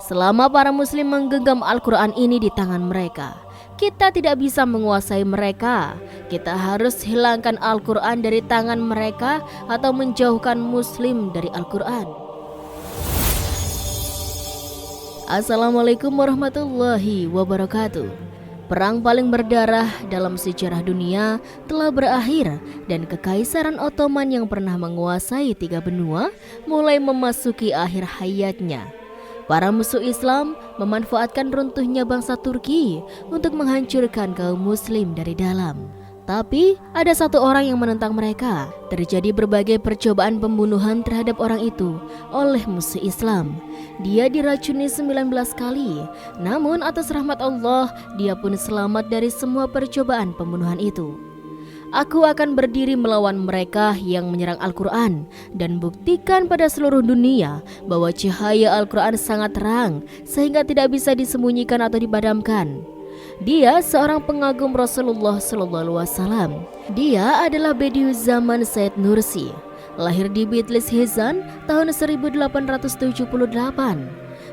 Selama para muslim menggenggam Al-Quran ini di tangan mereka, kita tidak bisa menguasai mereka. Kita harus hilangkan Al-Quran dari tangan mereka atau menjauhkan muslim dari Al-Quran. Assalamualaikum warahmatullahi wabarakatuh. Perang paling berdarah dalam sejarah dunia telah berakhir dan Kekaisaran Ottoman yang pernah menguasai 3 benua mulai memasuki akhir hayatnya. Para musuh Islam memanfaatkan runtuhnya bangsa Turki untuk menghancurkan kaum muslim dari dalam. Tapi ada satu orang yang menentang mereka. Terjadi berbagai percobaan pembunuhan terhadap orang itu oleh musuh Islam. Dia diracuni 19 kali. Namun atas rahmat Allah, dia pun selamat dari semua percobaan pembunuhan itu. Aku akan berdiri melawan mereka yang menyerang Al-Quran dan buktikan pada seluruh dunia bahwa cahaya Al-Quran sangat terang sehingga tidak bisa disembunyikan atau dipadamkan. Dia seorang pengagum Rasulullah SAW. Dia adalah Bediüzzaman Said Nursi, lahir di Bitlis, Hizan tahun 1878.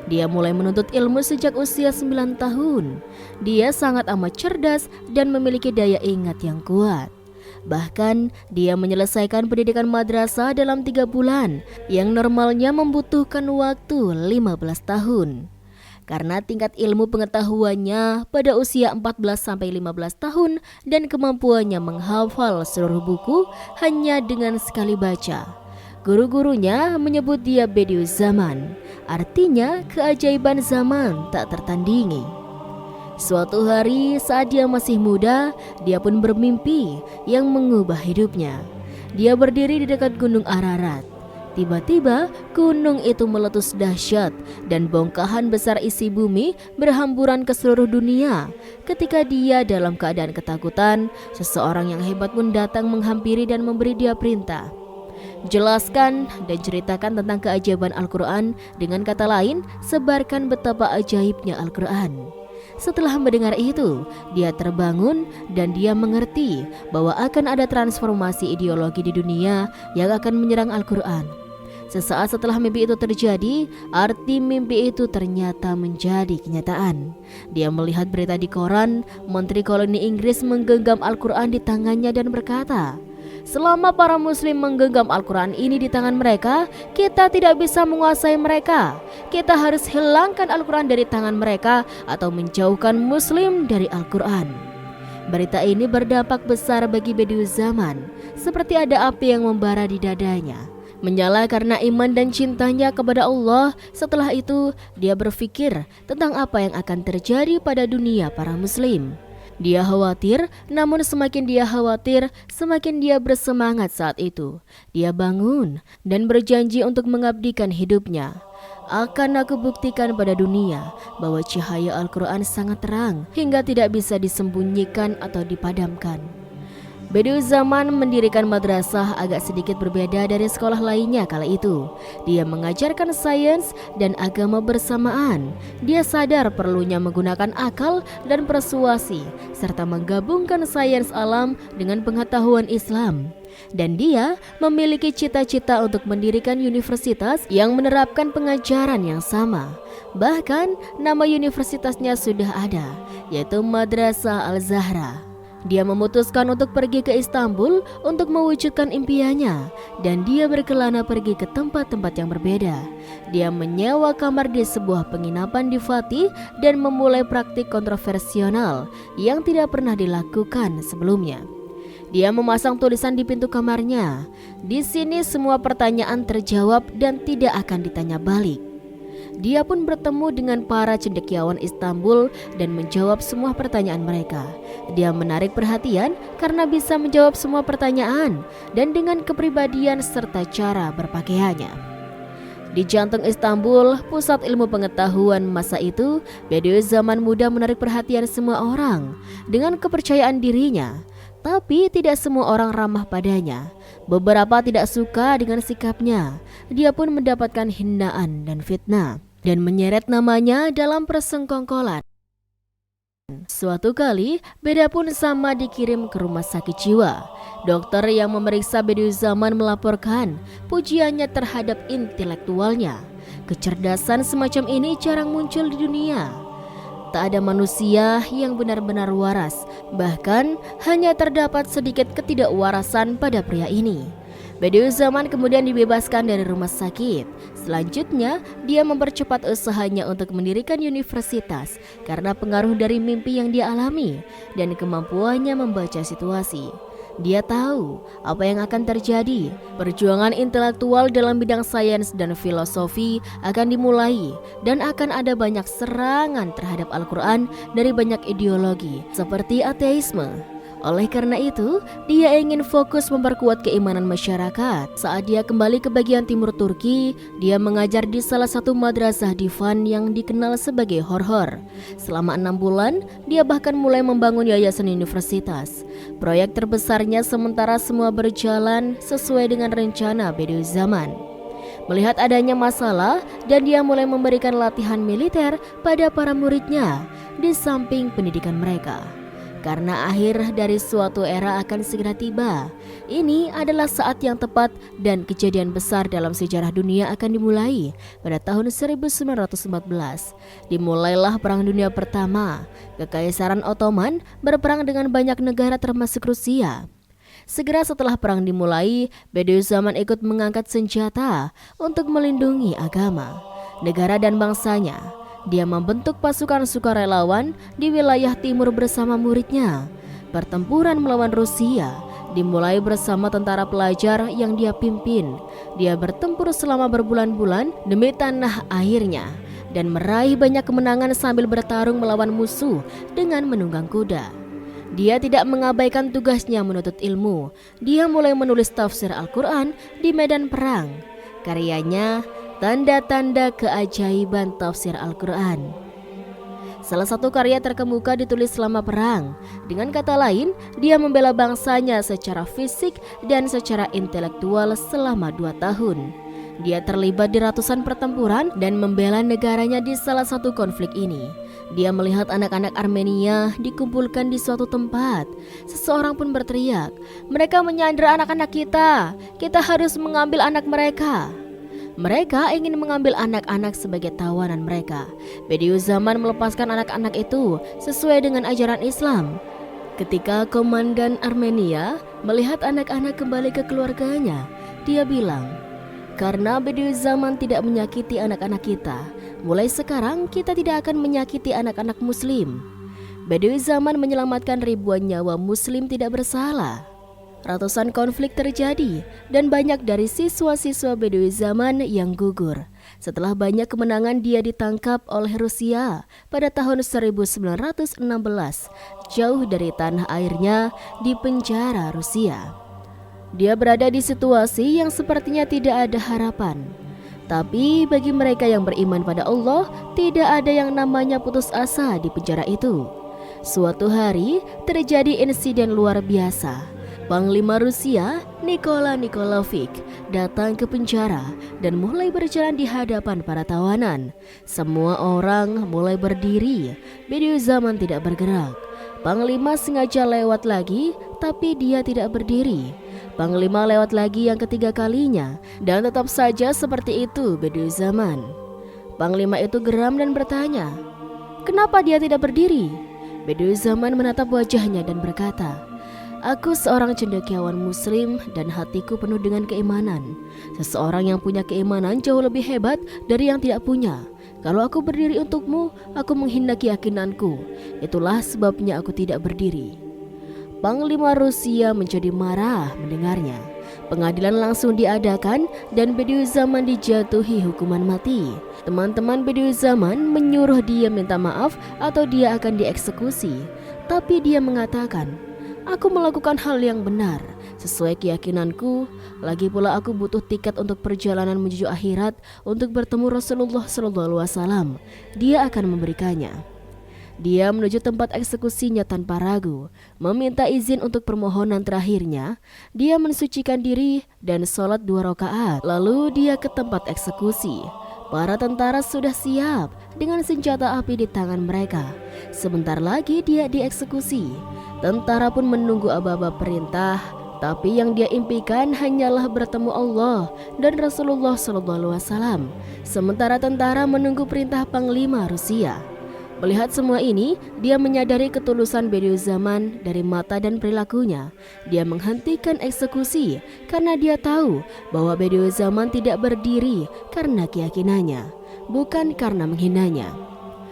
Dia mulai menuntut ilmu sejak usia 9 tahun. Dia sangat amat cerdas dan memiliki daya ingat yang kuat. Bahkan dia menyelesaikan pendidikan madrasah dalam 3 bulan yang normalnya membutuhkan waktu 15 tahun. Karena tingkat ilmu pengetahuannya pada usia 14-15 tahun dan kemampuannya menghafal seluruh buku hanya dengan sekali baca. Guru-gurunya menyebut dia Bediüzzaman, artinya keajaiban zaman tak tertandingi. Suatu hari saat dia masih muda, dia pun bermimpi yang mengubah hidupnya. Dia berdiri di dekat gunung Ararat. Tiba-tiba gunung itu meletus dahsyat dan bongkahan besar isi bumi berhamburan ke seluruh dunia. Ketika dia dalam keadaan ketakutan, seseorang yang hebat pun datang menghampiri dan memberi dia perintah. Jelaskan dan ceritakan tentang keajaiban Al-Quran. Dengan kata lain, sebarkan betapa ajaibnya Al-Quran. Setelah mendengar itu, dia terbangun dan dia mengerti bahwa akan ada transformasi ideologi di dunia yang akan menyerang Al-Quran. Sesaat setelah mimpi itu terjadi, arti mimpi itu ternyata menjadi kenyataan. Dia melihat berita di koran, Menteri Koloni Inggris menggenggam Al-Quran di tangannya dan berkata, "Selama para muslim menggenggam Al-Quran ini di tangan mereka, kita tidak bisa menguasai mereka. Kita harus hilangkan Al-Quran dari tangan mereka atau menjauhkan muslim dari Al-Quran." Berita ini berdampak besar bagi Bediüzzaman, seperti ada api yang membara di dadanya. Menyala karena iman dan cintanya kepada Allah. Setelah itu, dia berpikir tentang apa yang akan terjadi pada dunia para muslim. Dia khawatir, namun semakin dia khawatir, semakin dia bersemangat saat itu. Dia bangun dan berjanji untuk mengabdikan hidupnya. Akan aku buktikan pada dunia bahwa cahaya Al-Quran sangat terang hingga tidak bisa disembunyikan atau dipadamkan. Bediüzzaman mendirikan madrasah agak sedikit berbeda dari sekolah lainnya kala itu. Dia mengajarkan sains dan agama bersamaan. Dia sadar perlunya menggunakan akal dan persuasi serta menggabungkan sains alam dengan pengetahuan Islam. Dan dia memiliki cita-cita untuk mendirikan universitas yang menerapkan pengajaran yang sama. Bahkan nama universitasnya sudah ada, yaitu Madrasah Al-Zahra. Dia memutuskan untuk pergi ke Istanbul untuk mewujudkan impiannya, dan dia berkelana pergi ke tempat-tempat yang berbeda. Dia menyewa kamar di sebuah penginapan di Fatih dan memulai praktik kontroversial yang tidak pernah dilakukan sebelumnya. Dia memasang tulisan di pintu kamarnya, "Di sini semua pertanyaan terjawab dan tidak akan ditanya balik." Dia pun bertemu dengan para cendekiawan Istanbul dan menjawab semua pertanyaan mereka. Dia menarik perhatian karena bisa menjawab semua pertanyaan dan dengan kepribadian serta cara berpakaiannya. Di jantung Istanbul, pusat ilmu pengetahuan masa itu, Bediüzzaman muda menarik perhatian semua orang dengan kepercayaan dirinya. Tapi tidak semua orang ramah padanya. Beberapa tidak suka dengan sikapnya. Dia pun mendapatkan hinaan dan fitnah dan menyeret namanya dalam persengkongkolan. Suatu kali, Beda pun sama dikirim ke rumah sakit jiwa. Dokter yang memeriksa Bediüzzaman melaporkan pujiannya terhadap intelektualnya. Kecerdasan semacam ini jarang muncul di dunia. Tak ada manusia yang benar-benar waras, bahkan hanya terdapat sedikit ketidakwarasan pada pria ini. Bediüzzaman kemudian dibebaskan dari rumah sakit. Selanjutnya, dia mempercepat usahanya untuk mendirikan universitas karena pengaruh dari mimpi yang dia alami dan kemampuannya membaca situasi. Dia tahu apa yang akan terjadi. Perjuangan intelektual dalam bidang sains dan filosofi akan dimulai dan akan ada banyak serangan terhadap Al-Quran dari banyak ideologi seperti ateisme. Oleh karena itu, dia ingin fokus memperkuat keimanan masyarakat. Saat dia kembali ke bagian timur Turki, dia mengajar di salah satu madrasah di Van yang dikenal sebagai Horhor. Selama 6 bulan, dia bahkan mulai membangun yayasan universitas. Proyek terbesarnya sementara semua berjalan sesuai dengan rencana Bediüzzaman. Melihat adanya masalah dan dia mulai memberikan latihan militer pada para muridnya di samping pendidikan mereka. Karena akhir dari suatu era akan segera tiba. Ini adalah saat yang tepat dan kejadian besar dalam sejarah dunia akan dimulai pada tahun 1914. Dimulailah Perang Dunia Pertama. Kekaisaran Ottoman berperang dengan banyak negara termasuk Rusia. Segera setelah perang dimulai, Bediüzzaman ikut mengangkat senjata untuk melindungi agama, negara dan bangsanya. Dia membentuk pasukan sukarelawan di wilayah timur bersama muridnya. Pertempuran melawan Rusia dimulai bersama tentara pelajar yang dia pimpin. Dia bertempur selama berbulan-bulan demi tanah airnya dan meraih banyak kemenangan sambil bertarung melawan musuh dengan menunggang kuda. Dia tidak mengabaikan tugasnya menuntut ilmu. Dia mulai menulis tafsir Al-Quran di medan perang. Karyanya Tanda-tanda keajaiban tafsir Al-Quran. Salah satu karya terkemuka ditulis selama perang. Dengan kata lain, dia membela bangsanya secara fisik dan secara intelektual selama 2 tahun. Dia terlibat di ratusan pertempuran dan membela negaranya di salah satu konflik ini. Dia melihat anak-anak Armenia dikumpulkan di suatu tempat. Seseorang pun berteriak, "Mereka menyandera anak-anak kita. Kita harus mengambil anak mereka." Mereka ingin mengambil anak-anak sebagai tawanan mereka. Bediüzzaman melepaskan anak-anak itu sesuai dengan ajaran Islam. Ketika komandan Armenia melihat anak-anak kembali ke keluarganya, dia bilang, "Karena Bediüzzaman tidak menyakiti anak-anak kita, mulai sekarang kita tidak akan menyakiti anak-anak Muslim." Bediüzzaman menyelamatkan ribuan nyawa Muslim tidak bersalah. Ratusan konflik terjadi dan banyak dari siswa-siswa Bediüzzaman yang gugur. Setelah banyak kemenangan, dia ditangkap oleh Rusia pada tahun 1916, jauh dari tanah airnya di penjara Rusia. Dia berada di situasi yang sepertinya tidak ada harapan. Tapi bagi mereka yang beriman pada Allah, tidak ada yang namanya putus asa di penjara itu. Suatu hari terjadi insiden luar biasa. Panglima Rusia, Nikola Nikolaevich, datang ke penjara dan mulai berjalan di hadapan para tawanan. Semua orang mulai berdiri. Bediüzzaman tidak bergerak. Panglima sengaja lewat lagi, tapi dia tidak berdiri. Panglima lewat lagi yang ketiga kalinya, dan tetap saja seperti itu Bediüzzaman. Panglima itu geram dan bertanya, "Kenapa dia tidak berdiri?" Bediüzzaman menatap wajahnya dan berkata, "Aku seorang cendekiawan Muslim dan hatiku penuh dengan keimanan. Seseorang yang punya keimanan jauh lebih hebat dari yang tidak punya. Kalau aku berdiri untukmu, aku menghina keyakinanku. Itulah sebabnya aku tidak berdiri." Panglima Rusia menjadi marah mendengarnya. Pengadilan langsung diadakan dan Bediüzzaman dijatuhi hukuman mati. Teman-teman Bediüzzaman menyuruh dia minta maaf atau dia akan dieksekusi. Tapi dia mengatakan, "Aku melakukan hal yang benar sesuai keyakinanku. Lagi pula aku butuh tiket untuk perjalanan menuju akhirat untuk bertemu Rasulullah SAW. Dia akan memberikannya." Dia menuju tempat eksekusinya tanpa ragu, meminta izin untuk permohonan terakhirnya. Dia mensucikan diri dan sholat 2 rakaat. Lalu dia ke tempat eksekusi. Para tentara sudah siap dengan senjata api di tangan mereka. Sebentar lagi dia dieksekusi. Tentara pun menunggu aba-aba perintah, tapi yang dia impikan hanyalah bertemu Allah dan Rasulullah SAW. Sementara tentara menunggu perintah Panglima Rusia. Melihat semua ini, dia menyadari ketulusan Bediüzzaman dari mata dan perilakunya. Dia menghentikan eksekusi karena dia tahu bahwa Bediüzzaman tidak berdiri karena keyakinannya, bukan karena menghinanya.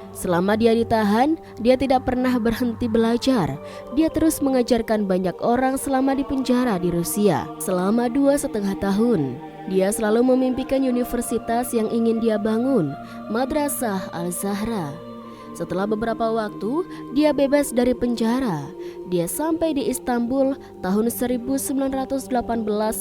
Selama dia ditahan, dia tidak pernah berhenti belajar. Dia terus mengajarkan banyak orang selama di penjara di Rusia selama 2,5 tahun. Dia selalu memimpikan universitas yang ingin dia bangun, Madrasah Al-Zahra. Setelah beberapa waktu, dia bebas dari penjara. Dia sampai di Istanbul tahun 1918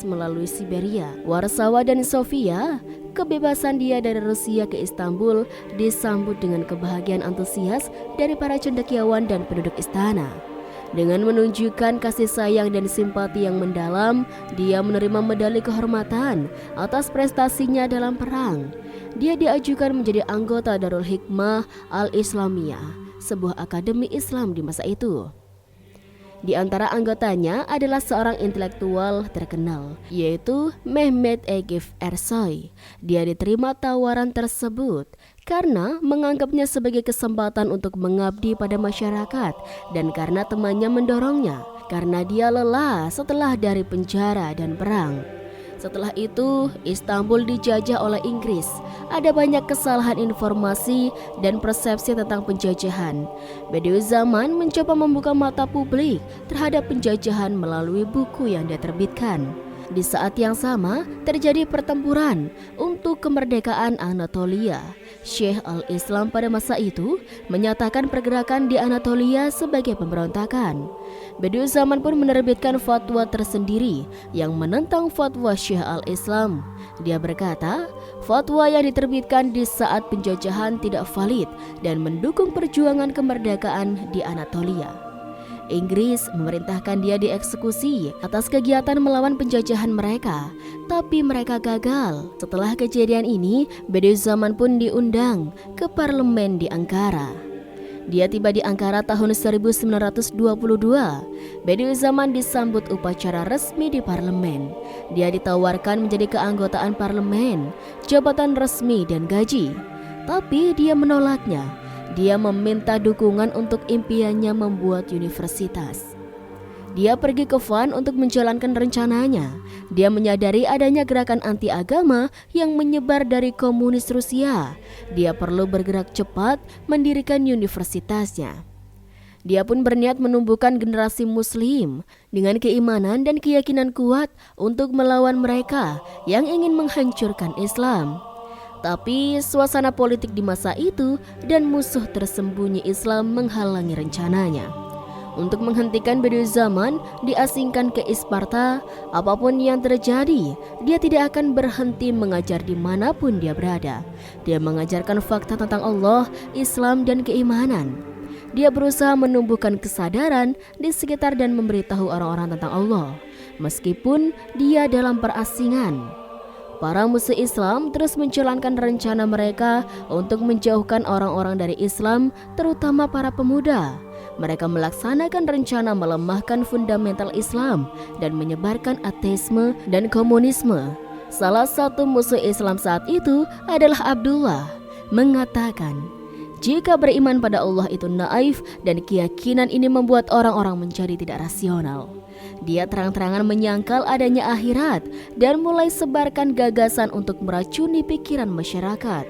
melalui Siberia, Warsawa dan Sofia. Kebebasan dia dari Rusia ke Istanbul disambut dengan kebahagiaan antusias dari para cendekiawan dan penduduk istana. Dengan menunjukkan kasih sayang dan simpati yang mendalam, dia menerima medali kehormatan atas prestasinya dalam perang. Dia diajukan menjadi anggota Darul Hikmah Al-Islamiyah, sebuah akademi Islam di masa itu. Di antara anggotanya adalah seorang intelektual terkenal, yaitu Mehmet Akif Ersoy. Dia diterima tawaran tersebut karena menganggapnya sebagai kesempatan untuk mengabdi pada masyarakat dan karena temannya mendorongnya, karena dia lelah setelah dari penjara dan perang. Setelah itu, Istanbul dijajah oleh Inggris. Ada banyak kesalahan informasi dan persepsi tentang penjajahan. Bediüzzaman mencoba membuka mata publik terhadap penjajahan melalui buku yang dia terbitkan. Di saat yang sama, terjadi pertempuran untuk kemerdekaan Anatolia. Syekh al-Islam pada masa itu menyatakan pergerakan di Anatolia sebagai pemberontakan. Bediüzzaman pun menerbitkan fatwa tersendiri yang menentang fatwa Syekh al-Islam. Dia berkata, fatwa yang diterbitkan di saat penjajahan tidak valid dan mendukung perjuangan kemerdekaan di Anatolia. Inggris memerintahkan dia dieksekusi atas kegiatan melawan penjajahan mereka, tapi mereka gagal. Setelah kejadian ini, Bediüzzaman pun diundang ke parlemen di Ankara. Dia tiba di Ankara tahun 1922. Bediüzzaman disambut upacara resmi di parlemen. Dia ditawarkan menjadi keanggotaan parlemen, jabatan resmi dan gaji. Tapi dia menolaknya. Dia meminta dukungan untuk impiannya membuat universitas. Dia pergi ke Van untuk menjalankan rencananya. Dia menyadari adanya gerakan anti-agama yang menyebar dari komunis Rusia. Dia perlu bergerak cepat mendirikan universitasnya. Dia pun berniat menumbuhkan generasi muslim dengan keimanan dan keyakinan kuat untuk melawan mereka yang ingin menghancurkan Islam. Tapi suasana politik di masa itu dan musuh tersembunyi Islam menghalangi rencananya. Untuk menghentikan Bediüzzaman diasingkan ke Isparta, apapun yang terjadi, dia tidak akan berhenti mengajar dimanapun dia berada. Dia mengajarkan fakta tentang Allah, Islam dan keimanan. Dia berusaha menumbuhkan kesadaran di sekitar dan memberitahu orang-orang tentang Allah, meskipun dia dalam perasingan. Para musuh Islam terus menjalankan rencana mereka untuk menjauhkan orang-orang dari Islam, terutama para pemuda. Mereka melaksanakan rencana melemahkan fundamental Islam dan menyebarkan ateisme dan komunisme. Salah satu musuh Islam saat itu adalah Abdullah, mengatakan, jika beriman pada Allah itu naif dan keyakinan ini membuat orang-orang menjadi tidak rasional. Dia terang-terangan menyangkal adanya akhirat dan mulai sebarkan gagasan untuk meracuni pikiran masyarakat.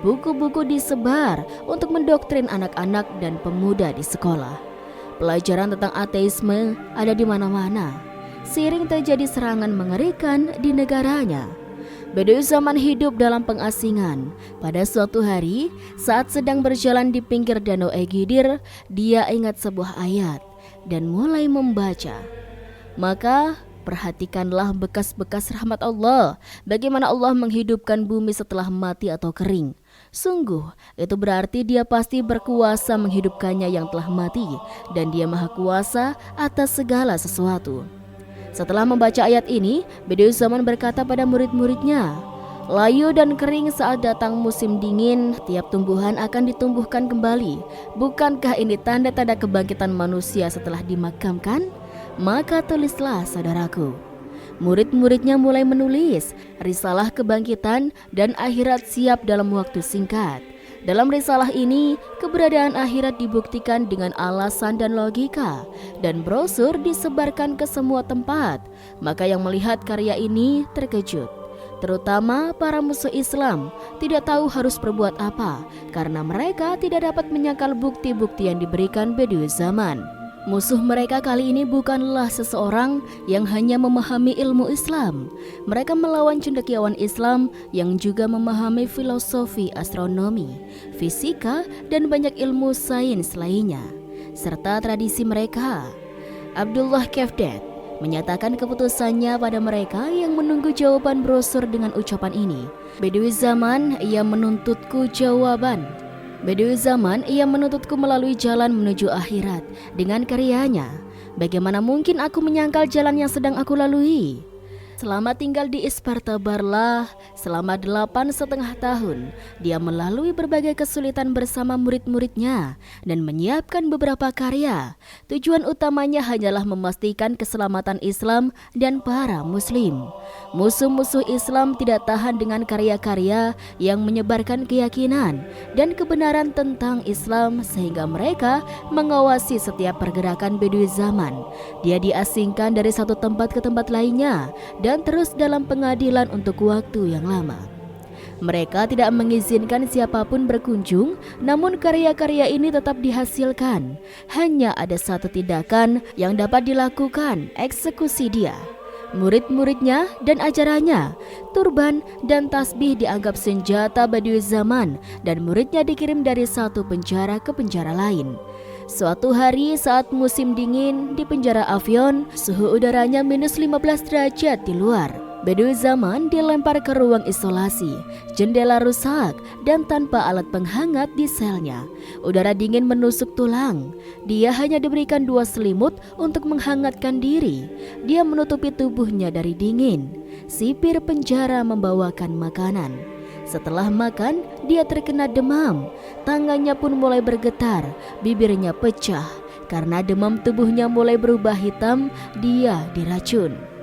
Buku-buku disebar untuk mendoktrin anak-anak dan pemuda di sekolah. Pelajaran tentang ateisme ada di mana-mana. Seiring terjadi serangan mengerikan di negaranya. Bediüzzaman hidup dalam pengasingan. Pada suatu hari, saat sedang berjalan di pinggir Danau Egidir, dia ingat sebuah ayat dan mulai membaca. Maka perhatikanlah bekas-bekas rahmat Allah, bagaimana Allah menghidupkan bumi setelah mati atau kering. Sungguh, itu berarti dia pasti berkuasa menghidupkannya yang telah mati, dan dia maha kuasa atas segala sesuatu. Setelah membaca ayat ini, Bediüzzaman berkata pada murid-muridnya, Layu dan kering saat datang musim dingin, tiap tumbuhan akan ditumbuhkan kembali. Bukankah ini tanda-tanda kebangkitan manusia setelah dimakamkan? Maka tulislah, saudaraku. Murid-muridnya mulai menulis risalah kebangkitan dan akhirat siap dalam waktu singkat. Dalam risalah ini, keberadaan akhirat dibuktikan dengan alasan dan logika, dan brosur disebarkan ke semua tempat. Maka yang melihat karya ini terkejut. Terutama para musuh Islam tidak tahu harus berbuat apa karena mereka tidak dapat menyangkal bukti-bukti yang diberikan Bediüzzaman. Musuh mereka kali ini bukanlah seseorang yang hanya memahami ilmu Islam. Mereka melawan cendekiawan Islam yang juga memahami filosofi, astronomi, fisika, dan banyak ilmu sains lainnya, serta tradisi mereka. Abdullah Kefdet menyatakan keputusannya pada mereka yang menunggu jawaban brosur dengan ucapan ini. Bediüzzaman, ia menuntutku jawaban. Bediüzzaman, ia menuntutku melalui jalan menuju akhirat dengan karyanya. Bagaimana mungkin aku menyangkal jalan yang sedang aku lalui? Selama tinggal di Isparta Barlah selama 8,5 tahun, dia melalui berbagai kesulitan bersama murid-muridnya dan menyiapkan beberapa karya. Tujuan utamanya hanyalah memastikan keselamatan Islam dan para muslim. Musuh-musuh Islam tidak tahan dengan karya-karya yang menyebarkan keyakinan dan kebenaran tentang Islam sehingga mereka mengawasi setiap pergerakan Bediüzzaman. Dia diasingkan dari satu tempat ke tempat lainnya dan terus dalam pengadilan untuk waktu yang lama. Mereka tidak mengizinkan siapapun berkunjung, namun karya-karya ini tetap dihasilkan. Hanya ada satu tindakan yang dapat dilakukan, eksekusi dia. Murid-muridnya dan ajarannya, turban dan tasbih dianggap senjata Bediüzzaman dan muridnya dikirim dari satu penjara ke penjara lain. Suatu hari saat musim dingin di penjara Afyon, suhu udaranya minus 15 derajat di luar. Bediüzzaman dilempar ke ruang isolasi, jendela rusak dan tanpa alat penghangat di selnya. Udara dingin menusuk tulang. Dia hanya diberikan 2 selimut untuk menghangatkan diri. Dia menutupi tubuhnya dari dingin. Sipir penjara membawakan makanan. Setelah makan, dia terkena demam. Tangannya pun mulai bergetar, bibirnya pecah. Karena demam tubuhnya mulai berubah hitam, dia diracun.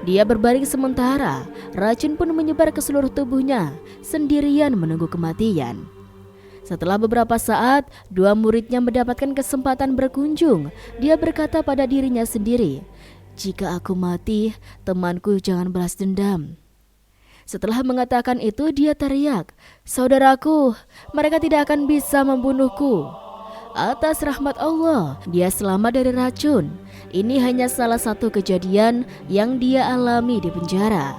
Dia berbaring sementara, racun pun menyebar ke seluruh tubuhnya, sendirian menunggu kematian. Setelah beberapa saat, 2 muridnya mendapatkan kesempatan berkunjung. Dia berkata pada dirinya sendiri, "Jika aku mati, temanku jangan balas dendam." Setelah mengatakan itu, dia teriak, "Saudaraku, mereka tidak akan bisa membunuhku." Atas rahmat Allah, dia selamat dari racun. Ini hanya salah satu kejadian yang dia alami di penjara.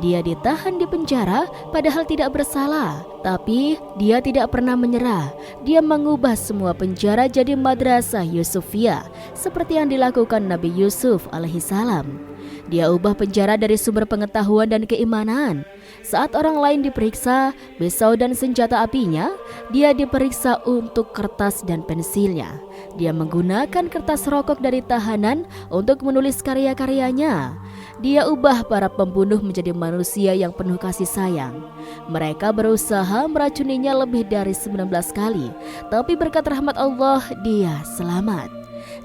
Dia ditahan di penjara padahal tidak bersalah, tapi dia tidak pernah menyerah. Dia mengubah semua penjara jadi madrasah Yusufiyah, seperti yang dilakukan Nabi Yusuf alaihissalam. Dia ubah penjara dari sumber pengetahuan dan keimanan. Saat orang lain diperiksa pisau dan senjata apinya, dia diperiksa untuk kertas dan pensilnya. Dia menggunakan kertas rokok dari tahanan untuk menulis karya-karyanya. Dia ubah para pembunuh menjadi manusia yang penuh kasih sayang. Mereka berusaha meracuninya lebih dari 19 kali, tapi berkat rahmat Allah dia selamat.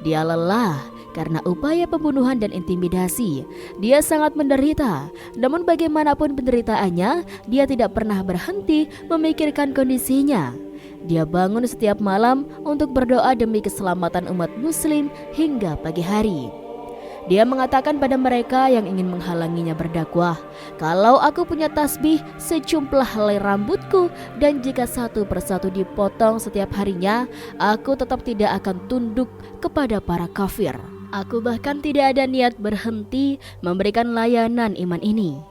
Dia lelah karena upaya pembunuhan dan intimidasi. Dia sangat menderita, namun bagaimanapun penderitaannya, dia tidak pernah berhenti memikirkan kondisinya. Dia bangun setiap malam untuk berdoa demi keselamatan umat muslim hingga pagi hari. Dia mengatakan pada mereka yang ingin menghalanginya berdakwah, "Kalau aku punya tasbih sejumlah helai rambutku dan jika satu persatu dipotong setiap harinya, aku tetap tidak akan tunduk kepada para kafir. Aku bahkan tidak ada niat berhenti memberikan layanan iman ini."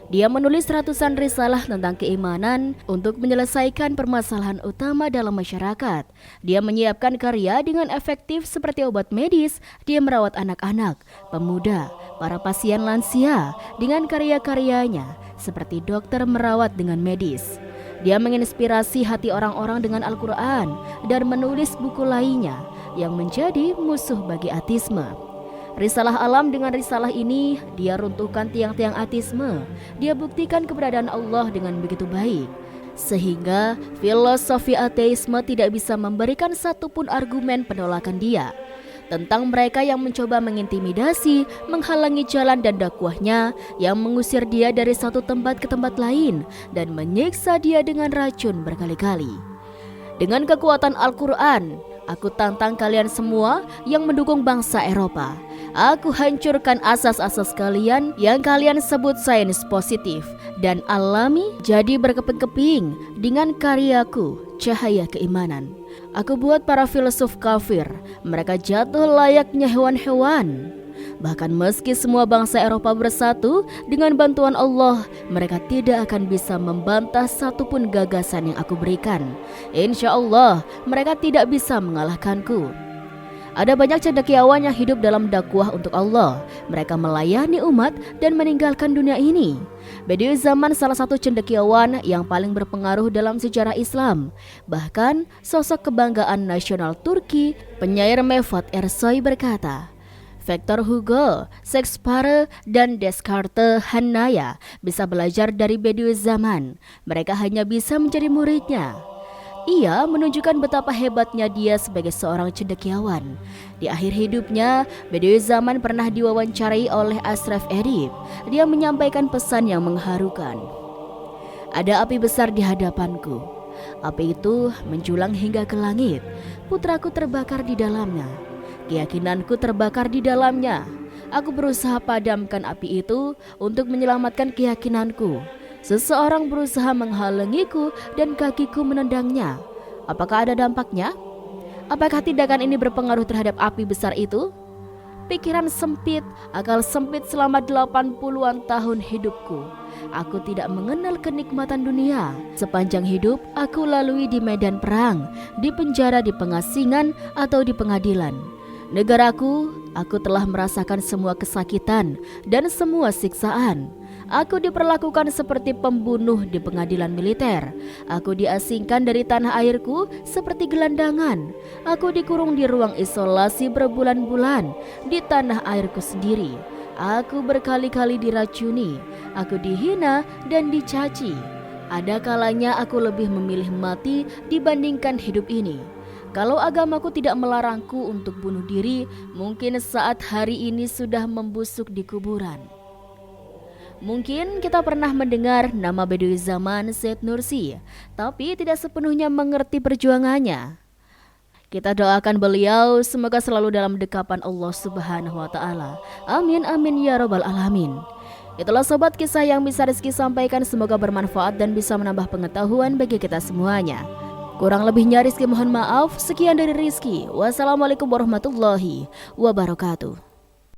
Dia menulis ratusan risalah tentang keimanan untuk menyelesaikan permasalahan utama dalam masyarakat. Dia menyiapkan karya dengan efektif seperti obat medis. Dia merawat anak-anak, pemuda, para pasien lansia dengan karya-karyanya seperti dokter merawat dengan medis. Dia menginspirasi hati orang-orang dengan Al-Quran dan menulis buku lainnya yang menjadi musuh bagi ateisme. Risalah alam dengan risalah ini, dia runtuhkan tiang-tiang ateisme. Dia buktikan keberadaan Allah dengan begitu baik, sehingga filosofi ateisme tidak bisa memberikan satupun argumen penolakan dia. Tentang mereka yang mencoba mengintimidasi, menghalangi jalan dan dakwahnya, yang mengusir dia dari satu tempat ke tempat lain, dan menyiksa dia dengan racun berkali-kali. Dengan kekuatan Al-Quran, aku tantang kalian semua yang mendukung bangsa Eropa. Aku hancurkan asas-asas kalian yang kalian sebut sains positif dan alami jadi berkeping-keping dengan karyaku, cahaya keimanan. Aku buat para filsuf kafir, mereka jatuh layaknya hewan-hewan. Bahkan meski semua bangsa Eropa bersatu dengan bantuan Allah, mereka tidak akan bisa membantah satupun gagasan yang aku berikan. Insya Allah, mereka tidak bisa mengalahkanku. Ada banyak cendekiawan yang hidup dalam dakwah untuk Allah. Mereka melayani umat dan meninggalkan dunia ini. Bediüzzaman salah satu cendekiawan yang paling berpengaruh dalam sejarah Islam. Bahkan sosok kebanggaan nasional Turki, penyair Mevlut Ersoy berkata, Victor Hugo, Shakespeare, dan Descartes Hannaya bisa belajar dari Bediüzzaman. Mereka hanya bisa menjadi muridnya. Ia menunjukkan betapa hebatnya dia sebagai seorang cendekiawan. Di akhir hidupnya, Bediüzzaman pernah diwawancarai oleh Ashraf Edip. Dia menyampaikan pesan yang mengharukan. Ada api besar di hadapanku. Api itu menjulang hingga ke langit. Putraku terbakar di dalamnya. Keyakinanku terbakar di dalamnya. Aku berusaha padamkan api itu untuk menyelamatkan keyakinanku. Seseorang berusaha menghalangiku dan kakiku menendangnya. Apakah ada dampaknya? Apakah tindakan ini berpengaruh terhadap api besar itu? Pikiran sempit, akal sempit selama 80-an tahun hidupku. Aku tidak mengenal kenikmatan dunia. Sepanjang hidup aku lalui di medan perang, di penjara, di pengasingan, atau di pengadilan. Negaraku, aku telah merasakan semua kesakitan dan semua siksaan. Aku diperlakukan seperti pembunuh di pengadilan militer. Aku diasingkan dari tanah airku seperti gelandangan. Aku dikurung di ruang isolasi berbulan-bulan di tanah airku sendiri. Aku berkali-kali diracuni. Aku dihina dan dicaci. Ada kalanya aku lebih memilih mati dibandingkan hidup ini. Kalau agamaku tidak melarangku untuk bunuh diri, mungkin saat hari ini sudah membusuk di kuburan. Mungkin kita pernah mendengar nama Bediüzzaman Said Nursi, tapi tidak sepenuhnya mengerti perjuangannya. Kita doakan beliau semoga selalu dalam dekapan Allah Subhanahu wa Ta'ala. Amin amin ya rabbal alamin. Itulah sobat kisah yang bisa Rizky sampaikan, semoga bermanfaat dan bisa menambah pengetahuan bagi kita semuanya. Kurang lebihnya Rizky mohon maaf. Sekian dari Rizky. Wassalamualaikum warahmatullahi wabarakatuh.